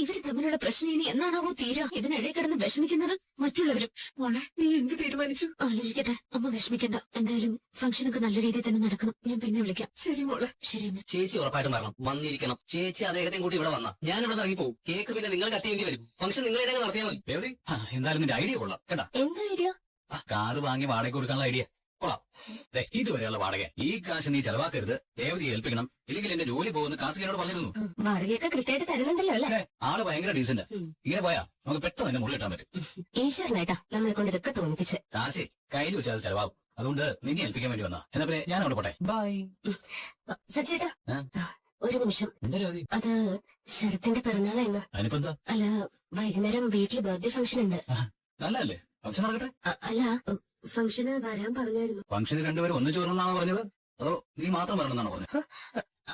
ഇവര് തമ്മിലുള്ള പ്രശ്നം ഇനി എന്നാണാവോ തീരാ? ഇതിനിടെ കിടന്ന് വിഷമിക്കുന്നത് മറ്റുള്ളവരും. മോളെ നീ എന്ത് തീരുമാനിച്ചു? ആലോചിക്കട്ടെ. അമ്മ വിഷമിക്കണ്ട. എന്തായാലും ഫംഗ്ഷനൊക്കെ നല്ല രീതിയിൽ തന്നെ നടക്കണം. ഞാൻ പിന്നെ വിളിക്കാം. ശരി മോളെ. ശരി അമ്മ. ചേച്ചി ഉറപ്പായിട്ടും വരണം, വന്നിരിക്കണം. ചേച്ചി അദ്ദേഹത്തെയും കൂട്ടി ഇവിടെ വന്ന ഞാൻ ഇവിടെ ഇറങ്ങി പോകും. കേക്ക് പിന്നെ നിങ്ങൾ കട്ട് ചെയ്യേണ്ടി വരും. ഫംഗ്ഷൻ നിങ്ങൾ ഇടങ്ങൾ നടത്തിയാൽ മതി. രേവതി, എന്തായാലും നിന്റെ ഐഡിയ കൊള്ളാം കേട്ടാ. എന്താ ഐഡിയ? കാറ് വാങ്ങി വാടക കൊടുക്കാനുള്ള ഐഡിയ കൊള്ളാം. ഇതുവരെയുള്ള വാടക ഈ കാശ് നീ ചെലവാക്കരുത്, രേവതി ഏൽപ്പിക്കണം. ഇല്ലെങ്കിൽ എന്റെ ജോലി പോകുന്ന കാർത്തികനോട് പറഞ്ഞിരുന്നു. വാടകയൊക്കെ കൃത്യമായിട്ട് തരുന്നുണ്ടല്ലോ അല്ലേ? ആള് ഭയങ്കര ഡീസന്റ്. ഇങ്ങനെ പോയാ നമുക്ക് പെട്ടെന്ന് തന്നെ മുറി കിട്ടാൻ പറ്റും. ഈശ്വരനായിട്ടാ നമ്മളെ കൊണ്ട് ഇതൊക്കെ തോന്നിപ്പിച്ച്. കാശേ കയ്യിൽ വെച്ചാൽ അത് ചെലവാകും. അതുകൊണ്ട് നിന്നെ ഏൽപ്പിക്കാൻ വേണ്ടി വന്നാ. എന്നാ പിന്നെ ഞാൻ അവിടെ പോട്ടെ. ബൈ. സച്ചേട്ടാ, ഒരു നിമിഷം. എന്താ രേവതി? അത് ശരത്തിന്റെ പിറന്നാളാ ഇന്ന്. അതിനിപ്പോ എന്താ? അല്ല, വൈകുന്നേരം വീട്ടില് ബർത്ത്ഡേ ഫംഗ്ഷൻ ഉണ്ട്. നല്ലല്ലേ? ഫംഗ്ഷൻ നടക്കട്ടെ. അല്ല, ഫംഗ്ഷന് വരാൻ പറഞ്ഞായിരുന്നു. ഫംഗ്ഷന് രണ്ടുപേരും ഒന്നിച്ചു വരണമെന്നാണോ പറഞ്ഞത്, അതോ നീ മാത്രം വരണമെന്നാണോ പറഞ്ഞത്?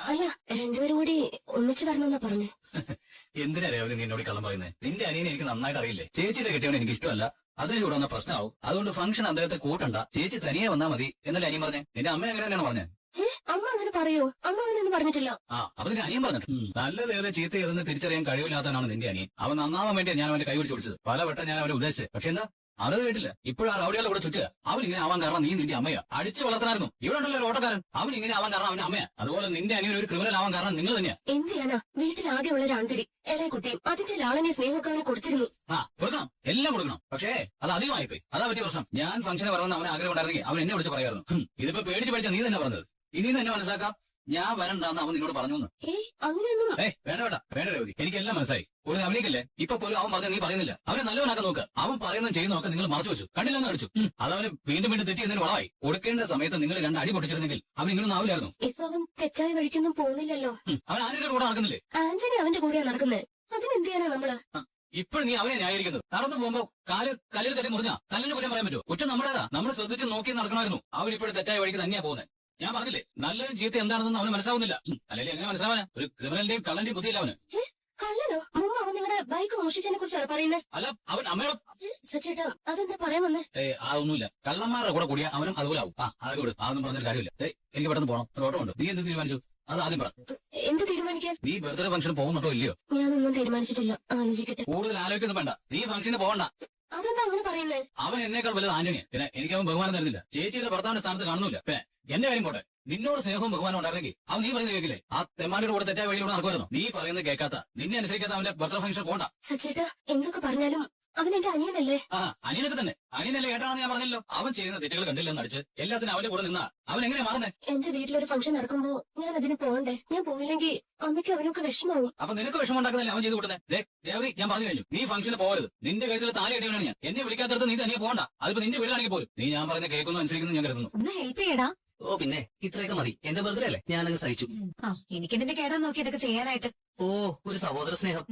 അല്ല, രണ്ടുപേരും കൂടി ഒന്നിച്ചു വരണമെന്നാ പറഞ്ഞു. എന്തിനാ രേവതി നീ എന്നോട് കള്ളം പറയുന്നത്? നിന്റെ അനിയനെ എനിക്ക് നന്നായിട്ട് അറിയില്ലേ. ചേച്ചിയുടെ കെട്ടിയവനെ എനിക്ക് ഇഷ്ടമല്ല. അതിന് കൂടെ വന്ന പ്രശ്നമാവും. അതുകൊണ്ട് ഫംഗ്ഷൻ അദ്ദേഹത്തെ കൂട്ടണ്ട, ചേച്ചി തനിയെ വന്നാ മതി എന്നല്ലേ അനിയൻ പറഞ്ഞേ? നിന്റെ അമ്മ അങ്ങനെ തന്നെയാണ് പറഞ്ഞത്. അമ്മ അങ്ങനെ പറയോ? അമ്മ അങ്ങനെയൊന്നും പറഞ്ഞിട്ടില്ല. അപ്പൊ നിന്റെ അനിയൻ പറഞ്ഞിട്ട് നല്ലത് ഏത് ചീത്ത ഏതെന്ന് തിരിച്ചറിയാൻ കഴിവില്ലാത്തവനാണ് നിന്റെ അനിയൻ. അവൻ നന്നാവാൻ വേണ്ടി ഞാൻ അവന്റെ കൈ പിടിച്ച് പിടിച്ചത്. പലവട്ടം ഞാൻ അവനെ ഉദ്ദേശിച്ചത്. പക്ഷെ എന്താ അത് കേട്ടില്ല. ഇപ്പോഴും ആ റൗഡികളുടെ കൂടെ ചുറ്റുക. അവൻ ഇങ്ങനെ ആവാൻ കാരണം നീ നിന്റെ അമ്മയാ. അടിച്ചു വളർത്തനായിരുന്നു. ഇവിടെ ഉണ്ടല്ലോ ഒരു ഓട്ടക്കാരൻ. അവൻ ഇങ്ങനെ ആവാൻ കാരണം അവന്റെ അമ്മയാ. അതുപോലെ നിന്റെ അനിയൻ ഒരു ക്രിമിനൽ ആവാൻ കാരണം നിങ്ങൾ തന്നെയാ. എന്ത് ചെയ്യാനാ? വീട്ടിൽ ആകെയുള്ള ഒരു ആൺതിരി ഇളയ കുട്ടിയും അതിന്റെ ലാളനെ സ്നേഹമൊക്കെ അവന് കൊടുത്തിരുന്നു. കൊടുക്കണം, എല്ലാം കൊടുക്കണം. പക്ഷേ അത് അധികമായി പോയി. അതാ പറ്റിയ പ്രശ്നം. ഞാൻ ഫംഗ്ഷന് വരണമെന്ന് അവന് ആഗ്രഹം ഉണ്ടായിരുന്നെങ്കിൽ അവൻ എന്നെ വിളിച്ച് പറയായിരുന്നു. ഇതിപ്പോ പേടിച്ച് പഠിച്ച നീ തന്നെ പറഞ്ഞത്. ഇനി തന്നെ മനസ്സിലാക്കാം ഞാൻ വരണ്ടാന്ന് അവൻ നിന്നോട് പറഞ്ഞു. അങ്ങനെയൊന്നും വേണ്ട രേവതി, എനിക്കെല്ലാം മനസ്സിലായി. ഒരു അഭിനയിക്കല്ലേ? ഇപ്പൊ പോലും അവൻ പറഞ്ഞ നീ പറയുന്നില്ല. അവനെ നല്ലവനാക്കാൻ നോക്ക്. അവൻ പറയുന്നത് ചെയ്യുന്നതൊക്കെ നിങ്ങൾ മറച്ചു വെച്ചു. കണ്ടില്ലെന്ന് അടിച്ചു. അതവന് വീണ്ടും തെറ്റിയെന്നതിന് വളമായി. കൊടുക്കേണ്ട സമയത്ത് നിങ്ങൾ രണ്ട് അടി പൊട്ടിച്ചിരുന്നെങ്കിൽ അവൻ ഇങ്ങനൊന്നും ആവില്ലായിരുന്നു. ഇപ്പൊ അവൻ തെറ്റായ വഴിക്കൊന്നും പോകുന്നില്ലല്ലോ. അവൻ ആന്റണിയുടെ കൂടെ നടക്കുന്നില്ലേ? ആന്റണി അവന്റെ കൂടെയാ നടക്കുന്നത്. അതിനെന്ത് ചെയ്യാനാ നമ്മള്? ഇപ്പോൾ നീ അവനെ ന്യായീകരിക്കുന്നത്. നടന്നു പോകുമ്പോ കല്ലിൽ തട്ടി മുറിഞ്ഞാ കല്ലിന് കുറ്റം പറയാൻ പറ്റുമോ? കുറ്റം നമ്മുടേതാ. നമ്മൾ ശ്രദ്ധിച്ച് നോക്കി നടക്കണമായിരുന്നു. അവൻ ഇപ്പോഴും തെറ്റായ വഴിക്ക് തന്നെയാ പോകുന്നത്. ഞാൻ പറഞ്ഞില്ലേ നല്ലതും ചീത്ത എന്താണെന്ന് അവന് മനസ്സിലാവുന്നില്ല. അല്ലെങ്കിൽ എങ്ങനെ മനസ്സിലാവാനാ? ഒരു ക്രിമിനലിന്റെയും കള്ളന്റെയും ബുദ്ധിയില്ല അവന്. കള്ളനോ? മുമ്പ് അവൻ നിങ്ങളുടെ ബൈക്ക് മോഷിച്ചതിനെ കുറിച്ചാണ് പറയുന്നത്. അല്ല, അവൻ അമ്മയുടെ സച്ചേട്ടാ, അതെന്താ പറയാൻ വന്നേ? അതൊന്നുമില്ല. കള്ളന്മാരുടെ കൂടെ കൂടിയാ അവനും അതുപോലെ ആവും. അതൊക്കെ അതൊന്നും പറഞ്ഞൊരു കാര്യമില്ല. എനിക്ക് പെട്ടെന്ന് പോകണം. ഒരു ഓട്ടം ഉണ്ട്. നീ എന്ത് തീരുമാനിച്ചു? അത് ആദ്യം പറ. എന്ത് തീരുമാനിക്കാൻ? നീ ബർത്ത്ഡേ ഫംഗ്ഷൻ പോകുന്നുണ്ടോ ഇല്ലയോ? ഞാനൊന്നും തീരുമാനിച്ചിട്ടില്ല. ആലോചിക്കട്ടെ. കൂടുതൽ ആലോചിക്കൊന്നും വേണ്ട. നീ ഫംഗ്ഷന് പോകണ്ട. അതെന്താ അങ്ങനെ പറയുന്നേ? അവൻ എന്നേക്കാൾ വലുത് ആന്റണിയാ. പിന്നെ എനിക്ക് അവൻ ബഹുമാനം തരുന്നില്ല. ചേച്ചിയുടെ ഭർത്താവിന്റെ സ്ഥാനത്ത് കാണുന്നില്ല. പിന്നെ എന്റെ കാര്യം പോട്ടെ. നിന്നോട് സ്നേഹവും ബഹുമാനം ഉണ്ടായിരുന്നെങ്കിൽ അവൻ നീ പറയുന്നത് കേൾക്കില്ലേ? ആ തെമ്മാടിയുടെ കൂടെ തെറ്റായ വഴിയിലൂടെ നടക്കുമായിരുന്നു. നീ പറയുന്നത് കേൾക്കാത്ത, നിന്നെ അനുസരിക്കാത്ത അവന്റെ ബർത്ത്ഡേ ഫംഗ്ഷൻ പോകണ്ട. സച്ചേട്ടാ, എന്തൊക്കെ പറഞ്ഞാലും അവൻ എന്റെ അനിയനല്ലേ? അനിയനൊക്കെ തന്നെ. അനിയനല്ലേ കേട്ടാണെന്ന് ഞാൻ പറഞ്ഞല്ലോ. അവൻ ചെയ്യുന്ന തെറ്റുകൾ കണ്ടില്ലെന്ന് അടിച്ച് എല്ലാത്തിനും അവന്റെ കൂടെ നിന്നാ അവൻ എങ്ങനെയാ മാറുന്നേ? എന്റെ വീട്ടിലൊരു ഫംഗ്ഷൻ നടക്കുമ്പോ ഞാൻ അതിന് പോകണ്ടേ? ഞാൻ പോയില്ലെങ്കിൽ അമ്മയ്ക്ക് അവനൊക്കെ വിഷമാവും. അപ്പൊ നിനക്ക് വിഷമം ഉണ്ടാക്കുന്നില്ല അവൻ ചെയ്ത് വിടുന്നത്. രേവതി, ഞാൻ പറഞ്ഞു കഴിഞ്ഞു. നീ ഫംഗ്ഷന് പോകരുത്. നിന്റെ കഴുത്തിൽ താലി കെട്ടിയാണ് ഞാൻ. എന്നെ വിളിക്കാത്തടത്ത് നീ തനിയെ പോകണ്ട. അതിപ്പോ നിന്റെ വീടാണെങ്കിൽ പോലും നീ ഞാൻ പറയുന്ന കേൾക്കുന്നു അനുസരിക്കുന്നു ഞാൻ കരുതുന്നു. ഒന്ന് ഹെൽപ്പ് ചെയ്യടാ. ഓ പിന്നെ ഇത്രയൊക്കെ മതി. എന്റെ ബർത്ത്ഡേ അല്ലേ, ഞാനങ്ങ് സഹിച്ചു. എനിക്കെന്തിന്റെ കേടാ നോക്കി ഇതൊക്കെ ചെയ്യാനായിട്ട്. ഓ, ഒരു സഹോദര സ്നേഹം.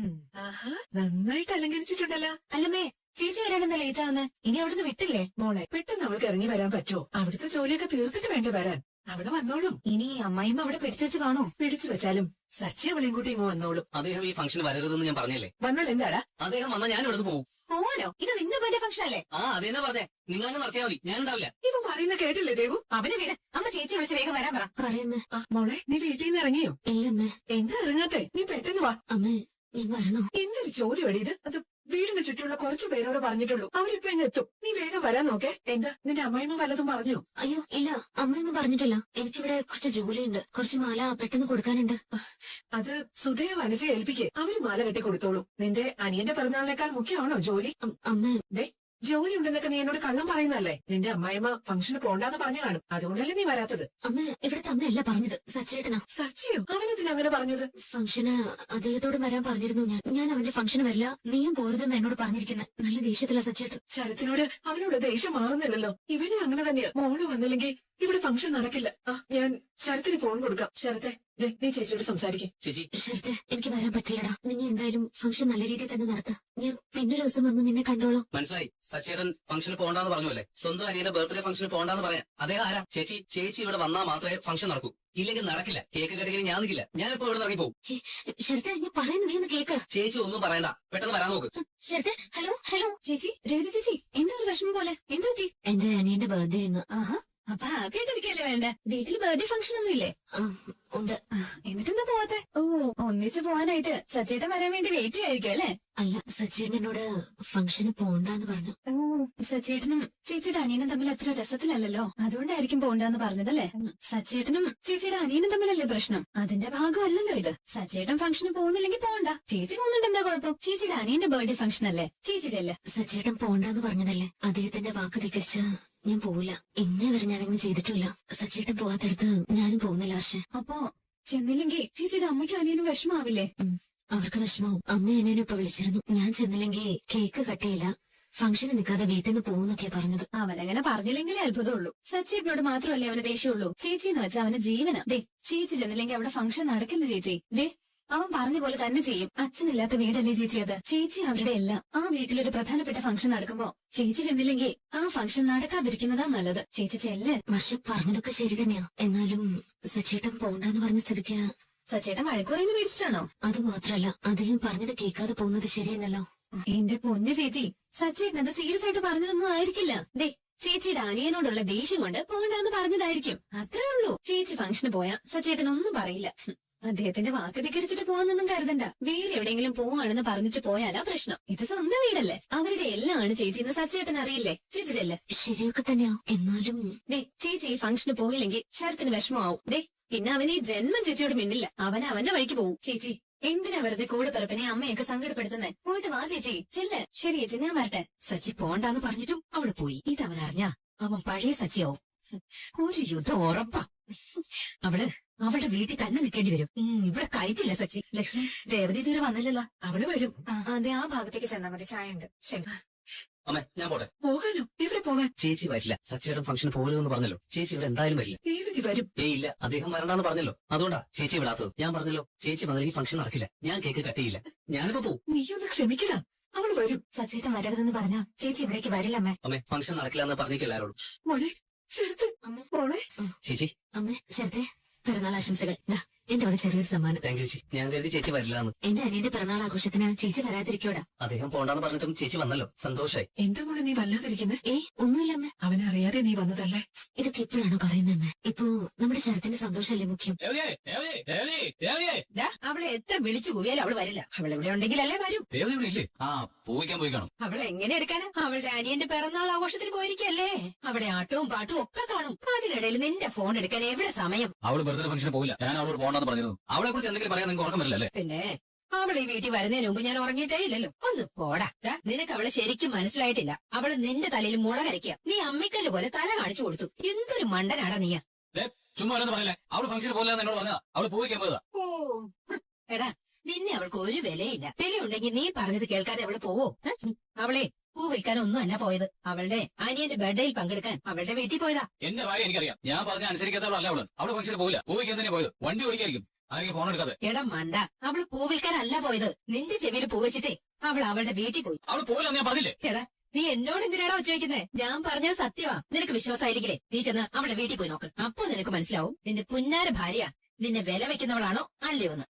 നന്നായിട്ട് അലങ്കരിച്ചിട്ടുണ്ടല്ലോ. അല്ലമ്മേ, ചേച്ചി വരാനെന്താ ലേറ്റ് ആവുന്നത്? ഇനി അവിടുന്ന് വിട്ടില്ലേ? മോളെ, പെട്ടെന്ന് അവൾക്ക് ഇറങ്ങി വരാൻ പറ്റുമോ? അവിടുത്തെ ജോലിയൊക്കെ തീർത്തിട്ട് വേണ്ടി വരാൻ. അവിടെ വന്നോളും. ഇനി അമ്മായിമ്മ അവിടെ പിടിച്ചു വെച്ച് കാണോ? പിടിച്ചു വെച്ചാലും സച്ചി അവളെയും കൂട്ടി ഇങ്ങ് വന്നോളും. അദ്ദേഹം ഈ ഫംഗ്ഷൻ വരരുതെന്ന് ഞാൻ പറഞ്ഞല്ലേ. വന്നാൽ എന്താടാ? അദ്ദേഹം വന്നാൽ ഞാൻ ഇവിടുന്ന് പോകും. പോവാനോ? ഇത് നിന്റെ ബർത്ത്ഡേ ഫംഗ്ഷൻ അല്ലേ? അതെന്നാ പറഞ്ഞേ. നിങ്ങളങ്ങ് നടത്തിയാൽ മതി, ഞാൻ ഉണ്ടാവില്ല. ഇവൻ പറയുന്ന കേട്ടില്ലേ ദേവു? അവന് വീട്. അമ്മ ചേച്ചി വിളിച്ച് വേഗം വരാൻ പറ. പറയുന്നേ. മോളെ, നീ വീട്ടിൽ നിന്ന് ഇറങ്ങിയോ? ഇല്ലമ്മേ. എന്താ ഇറങ്ങാത്തെ? നീ പെട്ടെന്ന് വാ. അമ്മേ, ഞാൻ വരണോ? എന്തൊരു ചോദ്യം ഇത്? അത് വീടിന് ചുറ്റുള്ള കുറച്ചു പേരോട് പറഞ്ഞിട്ടുള്ളൂ. അവരിപ്പോ ഇന്ന് എത്തും. നീ വേഗം വരാൻ നോക്കേ. എന്താ നിന്റെ അമ്മായിമ്മ വല്ലതും പറഞ്ഞോ? അയ്യോ ഇല്ല, അമ്മയൊന്നും പറഞ്ഞിട്ടില്ല. എനിക്കിവിടെ കുറച്ച് ജോലിയുണ്ട്. കുറച്ച് മാല പെട്ടെന്ന് കൊടുക്കാനുണ്ട്. അത് സുധയെ വനജ ഏൽപ്പിക്കേ. അവര് മാല കെട്ടി കൊടുത്തോളൂ. നിന്റെ അനിയന്റെ പിറന്നാളിനേക്കാൾ മുഖ്യമാണോ ജോലി? അമ്മ, ജോലി ഉണ്ടെന്നൊക്കെ നീ എന്നോട് കള്ളം പറയുന്നല്ലേ? നിന്റെ അമ്മായിമ്മ ഫംഗ്ഷന് പോണ്ടാന്ന് പറഞ്ഞു കാണും. അതുകൊണ്ടല്ലേ നീ വരാത്തത്? അമ്മ, ഇവിടുത്തെ അമ്മയല്ല പറഞ്ഞത്, സച്ചേട്ടനാ. സച്ചിയോ? അവനെന്തിനാ അങ്ങനെ പറഞ്ഞത്? ഫംഗ്ഷന് അദ്ദേഹത്തോട് വരാൻ പറഞ്ഞിരുന്നു. ഞാൻ അവന്റെ ഫംഗ്ഷന് വരില്ല, നീയും പോരുതെന്ന് എന്നോട് പറഞ്ഞിരിക്കുന്നത്. നല്ല ദേഷ്യത്തിലുള്ള സച്ചേട്ടൻ. ശരത്തിനോട് അവനോട് ദേഷ്യം മാറുന്നില്ലല്ലോ. ഇവനും അങ്ങനെ തന്നെയാ. മോള് വന്നില്ലെങ്കിൽ ഇവിടെ ഫംഗ്ഷൻ നടക്കില്ല. ഞാൻ ശരത്തിന് ഫോൺ കൊടുക്കാം. ശരത്തെ, നീ ചേച്ചിയോട് സംസാരിക്കും. ചേച്ചി, ശരത്തെ, എനിക്ക് വരാൻ പറ്റില്ലടാ. നിങ്ങൾ എന്തായാലും ഫംഗ്ഷൻ നല്ല രീതിയിൽ തന്നെ നടത്താം. ഞാൻ പിന്നൊരു ദിവസം വന്ന് നിന്നെ കണ്ടോളാം. മനസ്സിലായി. സച്ചേതൻ ഫംഗ്ഷന് പോകണ്ടെന്ന് പറഞ്ഞല്ലേ? സ്വന്തം അനിയന്റെ ബർത്ത്ഡേ ഫംഗ്ഷന് പോകണ്ടെന്ന് പറയാം. അദ്ദേഹം ആരാ? ചേച്ചി ഇവിടെ വന്നാൽ മാത്രമേ ഫംഗ്ഷൻ നടക്കൂ. ഇല്ലെങ്കിൽ നടക്കില്ല. കേക്ക് കടിക്കാൻ ഞാൻ നിൽക്കില്ല. ഞാനിപ്പോ ഇവിടെ ഇറങ്ങി പോകും. ശരത്തെ, ഞാൻ പറയുന്നത് നീ ഒന്ന് കേക്ക്. ചേച്ചി ഒന്നും പറയണ്ട, പെട്ടെന്ന് വരാൻ നോക്ക്. ശരത്തെ, ഹലോ. ചേച്ചി, രേവതി ചേച്ചി, എന്താ ഒരു വിഷമം പോലെ? എന്ത് പറ്റി? എന്റെ അനിയന്റെ ബർത്ത്ഡേ എന്ന്. അപ്പൊ ഹാപ്പി ആയിട്ടിരിക്കല്ലേ വേണ്ട വീട്ടിൽ ബർത്ത്ഡേ ഫംഗ്ഷൻ ഒന്നും ഇല്ലേ? ആ, ഉണ്ട്. എന്നിട്ടെന്താ പോവാത്തെ? ഓ, ഒന്നിച്ച് പോവാനായിട്ട് സച്ചേട്ടൻ വരാൻ വേണ്ടി വെയിറ്റ് ചെയ്യായിരിക്കും അല്ലേ? അല്ല, സച്ചേട്ടൻ എന്നോട് ഫംഗ്ഷന് പോണ്ടെന്ന് പറഞ്ഞു. ഓ, സച്ചേട്ടനും ചേച്ചിയുടെ അനിയനും തമ്മിൽ അത്ര രസത്തിലല്ലല്ലോ, അതുകൊണ്ടായിരിക്കും പോണ്ടെന്ന് പറഞ്ഞതല്ലേ? സച്ചേട്ടനും ചേച്ചിയുടെ അനിയനും തമ്മിലല്ലേ പ്രശ്നം? അതിന്റെ ഭാഗമല്ലല്ലോ ഇത്. സച്ചേട്ടൻ ഫംഗ്ഷന് പോകുന്നില്ലെങ്കിൽ പോണ്ട, ചേച്ചി പോകുന്നുണ്ട്, എന്താ കുഴപ്പം? ചേച്ചിയുടെ അനിയന്റെ ബർത്ത്ഡേ ഫംഗ്ഷൻ അല്ലേ, ചേച്ചി ചെല്ല്. സച്ചേട്ടൻ പോണ്ടെന്ന് പറഞ്ഞതല്ലേ, അദ്ദേഹത്തിന്റെ വാക്ക് ധിക്കരിച്ച് ഞാൻ പോവില്ല. ഇന്നേ വരെ ഞാനങ്ങനെ ചെയ്തിട്ടില്ല. സച്ചേട്ടൻ പോവാത്തടുത്ത് ഞാനും പോകുന്നില്ല. പക്ഷെ അപ്പൊ ചെന്നില്ലെങ്കിൽ ചേച്ചിയുടെ അമ്മയ്ക്കും അനിയനും വിഷമാവില്ലേ? അവർക്ക് വിഷമാവും. അമ്മ എന്നെ ഇപ്പൊ വിളിച്ചിരുന്നു. ഞാൻ ചെന്നില്ലെങ്കിൽ കേക്ക് കട്ട് ചെയ്യില്ല, ഫംഗ്ഷന് നിൽക്കാതെ വീട്ടിൽ നിന്ന് പോകുന്നൊക്കെയാ പറഞ്ഞത്. അവനങ്ങനെ പറഞ്ഞില്ലെങ്കിലേ അത്ഭുതമുള്ളൂ. സച്ചേട്ടനോട് മാത്രമല്ലേ അവന് ദേഷ്യമുള്ളൂ. ചേച്ചി എന്ന് വെച്ചാൽ അവന് ജീവനാ. ദേ, ചേച്ചി ചെന്നില്ലെങ്കിൽ അവിടെ ഫംഗ്ഷൻ നടക്കില്ല ചേച്ചി. ദേ, അവൻ പറഞ്ഞ പോലെ തന്നെ ചെയ്യും. അച്ഛനില്ലാത്ത വീടല്ലേ ചേച്ചി അത്? ചേച്ചി അവരുടെ എല്ലാം. ആ വീട്ടിലൊരു പ്രധാനപ്പെട്ട ഫംഗ്ഷൻ നടക്കുമ്പോ ചേച്ചി ചെന്നില്ലെങ്കിൽ ആ ഫംഗ്ഷൻ നടക്കാതിരിക്കുന്നതാ നല്ലത്. ചേച്ചി ചെല്ല്. പക്ഷെ പറഞ്ഞതൊക്കെ ശരി തന്നെയാ. എന്നാലും സച്ചേട്ടൻ പോണ്ടെന്ന് പറഞ്ഞ സ്ഥിതിക്ക് സച്ചേട്ടൻ വഴക്കുറയുന്ന മേടിച്ചിട്ടാണോ? അത് മാത്രല്ല, അദ്ദേഹം പറഞ്ഞത് കേൾക്കാതെ പോകുന്നത് ശരിയല്ലല്ലോ. എന്റെ പൊന്ന് ചേച്ചി, സച്ചേട്ടൻ അത് സീരിയസ് ആയിട്ട് പറഞ്ഞതൊന്നും ആയിരിക്കില്ല. ദേ, ചേച്ചിയുടെ അനിയനോടുള്ള ദേഷ്യം കൊണ്ട് പോണ്ടെന്ന് പറഞ്ഞതായിരിക്കും. അത്രേ ഉള്ളൂ. ചേച്ചി ഫംഗ്ഷന് പോയാ സച്ചേട്ടൻ ഒന്നും പറയില്ല. അദ്ദേഹത്തിന്റെ വാക്ക് ധിക്കരിച്ചിട്ട് പോവാന്നൊന്നും കരുതണ്ട. വേറെ എവിടെയെങ്കിലും പോവാണെന്ന് പറഞ്ഞിട്ട് പോയാലാ പ്രശ്നം. ഇത് സ്വന്തം വീടല്ലേ, അവരുടെ എല്ലാമാണ് ചേച്ചി എന്ന് സച്ചേട്ടൻ അറിയില്ലേ? ചേച്ചി ചെല്ല്. ശരിയൊക്കെ തന്നെയാ. എന്നാലും ദേ, ചേച്ചി ഈ ഫംഗ്ഷന് പോയില്ലെങ്കിൽ ശരത്തിന് വിഷമമാവും. ദേ, പിന്നെ അവൻ ഈ ജന്മം ചേച്ചിയോട് മിണ്ടില്ല. അവൻ അവന്റെ വഴിക്ക് പോവും. ചേച്ചി എന്തിനാ വെറുതെ കൂടെ പിറപ്പിനെ അമ്മയൊക്കെ സങ്കടപ്പെടുത്തുന്നേ? പോയിട്ട് വാ ചേച്ചി, ചെല്ല്. ശരി ചേച്ചി, ഞാൻ വരട്ടെ. സച്ചി പോണ്ടാന്ന് പറഞ്ഞിട്ടും അവള് പോയി. ഇതവനറിഞ്ഞ അവൻ പഴയ സച്ചിയാവും. ഒരു യുദ്ധം ഉറപ്പാ. അവളുടെ വീട്ടിൽ തന്നെ നിൽക്കേണ്ടി വരും. ഇവിടെ കയറ്റില്ല സച്ചി. ലക്ഷ്മി, രേവതി തീരെ വന്നില്ലല്ലോ. അവള് വരും. അതെ, ആ ഭാഗത്തേക്ക് ചെന്നാ മതി, ചായ ഉണ്ട്. ശരി. അമ്മേ, ഞാൻ പോട്ടെ. പോകാനോ? ഇവിടെ പോകാൻ ചേച്ചി വരില്ല. സച്ചേട്ടൻ ഫംഗ്ഷന് പോകരുതെന്ന് പറഞ്ഞല്ലോ. ചേച്ചി ഇവിടെ എന്തായാലും വരില്ല. രേവതി വരും. ഇല്ല, അദ്ദേഹം വരണ്ടാന്ന് പറഞ്ഞല്ലോ. അതുകൊണ്ടാ ചേച്ചി വിടാത്തത്. ഞാൻ പറഞ്ഞല്ലോ, ചേച്ചി വന്നെങ്കിൽ ഫംഗ്ഷൻ നടക്കില്ല. ഞാൻ കേക്ക് കട്ട് ചെയ്യില്ല. ഞാനിപ്പോ പോവും. നീയൊന്ന് ക്ഷമിക്കടാ, അവള് വരും. സച്ചേട്ടൻ വരരുതെന്ന് പറഞ്ഞാ ചേച്ചി ഇവിടേക്ക് വരില്ലമ്മേ. അമ്മേ, ഫംഗ്ഷൻ നടക്കില്ല എന്ന് പറഞ്ഞേക്കെല്ലാരോടും. മോളെ ശരത്ത്, അമ്മ. മോളെ ചേച്ചി അമ്മേ, ശരത്തെ പിറന്നാൾ ആശംസകൾ. ദാ, എന്റെ വക ചെറിയൊരു സമ്മാനം. താങ്ക് യു ചേച്ചി. ഞാൻ കരുതി ചേച്ചി വരില്ലാന്ന്. എന്റെ അനിയന്റെ പിറന്നാൾ ആഘോഷത്തിന് ചേച്ചി വരാതിരിക്കോടാ. അദ്ദേഹം പോണ്ടാന്ന് പറഞ്ഞിട്ടും ചേച്ചി വന്നല്ലോ, സന്തോഷായി. എന്താ മോളെ നീ വല്ലാതിരിക്കുന്നെ? ഒന്നുമില്ല അമ്മേ. അവനറിയാതെ നീ വന്നതല്ലേ? ഇതൊക്കെ എപ്പോഴാണോ പറയുന്നത് അമ്മേ? ഇപ്പൊ നമ്മുടെ ശരത്തിന്റെ സന്തോഷമല്ലേ മുഖ്യം. അവളെ എത്ര വിളിച്ചു കൂവിയാലും അവള് വരില്ല. അവളെവിടെ ഉണ്ടെങ്കിലല്ലേ വരൂ. ദേവത ഇവിടെ ഇല്ലേ? ആ, പോയിക്കാൻ പോയി കാണും. അവളെ എങ്ങനെ എടുക്കാനാ? അവളുടെ അനിയന്റെ പിറന്നാൾ ആഘോഷത്തിന് പോയിരിക്കല്ലേ. അവിടെ ആട്ടവും പാട്ടും ഒക്കെ കാണും. അതിനിടയിൽ നിന്റെ ഫോൺ എടുക്കാൻ എവിടെ സമയം? അവള് ബർത്ത്ഡേ ഫംഗ്ഷന് പോയില്ല. ഞാൻ അവളോട് പോകണ്ടെന്ന് പറഞ്ഞിരുന്നു. അവളെ കുറിച്ച് എന്തെങ്കിലും പറയാൻ നിങ്ങൾക്ക് ഉറക്കം വരില്ല അല്ലേ? പിന്നെ അവൾ ഈ വീട്ടിൽ വരുന്നതിന് മുമ്പ് ഞാൻ ഉറങ്ങിയിട്ടേ ഇല്ലല്ലോ. ഒന്ന് പോടാ. നിനക്ക് അവളെ ശരിക്കും മനസ്സിലായിട്ടില്ല. അവള് നിന്റെ തലയിൽ മുള കരയ്ക്കുക. നീ അമ്മിക്കല്ല് പോലെ തല കാണിച്ചു കൊടുത്തു. എന്തൊരു മണ്ടനാടാ നീയാ. ചുമ്മാ അല്ലെന്ന് പറഞ്ഞില്ലേ? അവള് ഫംഗ്ഷന് പോകില്ല എന്നോട് പറഞ്ഞാ. അവള് പോയിക്കാൻ പോയതാ. ഓ, എടാ, നിന്നെ അവൾക്ക് ഒരു വിലയില്ല. വിലയുണ്ടെങ്കിൽ നീ പറഞ്ഞത് കേൾക്കാതെ അവള് പോവോ? അവളെ പൂ വിൽക്കാനൊന്നും അല്ല പോയത്. അവളുടെ അനിയന്റെ ബർത്ത്ഡേയിൽ പങ്കെടുക്കാൻ അവളുടെ വീട്ടിൽ പോയതാ. എന്റെ ഭാര്യ എനിക്കറിയാം. ഞാൻ പറഞ്ഞ അനുസരിക്കാത്തവളല്ല അവള്. അവള് ഫംഗ്ഷന് പോയില്ല. പോയിക്കാൻ തന്നെ പോയത്. വണ്ടി ഓടിക്കായിരിക്കും. ആരെങ്കിലും ഫോൺ എടുക്കാതെ. എടാ മണ്ട, അവള് പൂ വിൽക്കാനല്ല പോയത്. നിന്റെ ചെവിയിൽ പൂ വെച്ചിട്ടേ അവൾ അവളുടെ വീട്ടിൽ പോയി. അവള് പോയില്ല ഞാൻ പറഞ്ഞില്ലേ? എടാ, നീ എന്നോട് എന്തിനാടാ വെച്ച് വെക്കുന്നേ? ഞാൻ പറഞ്ഞത് സത്യമാ. നിനക്ക് വിശ്വാസമായിരിക്കില്ലേ? നീ ചെന്ന് അവളുടെ വീട്ടിൽ പോയി നോക്ക്. അപ്പൊ നിനക്ക് മനസ്സിലാവും നിന്റെ പുന്നാര ഭാര്യ നിന്നെ വില വെക്കുന്നവളാണോ അല്ലയോ എന്ന്.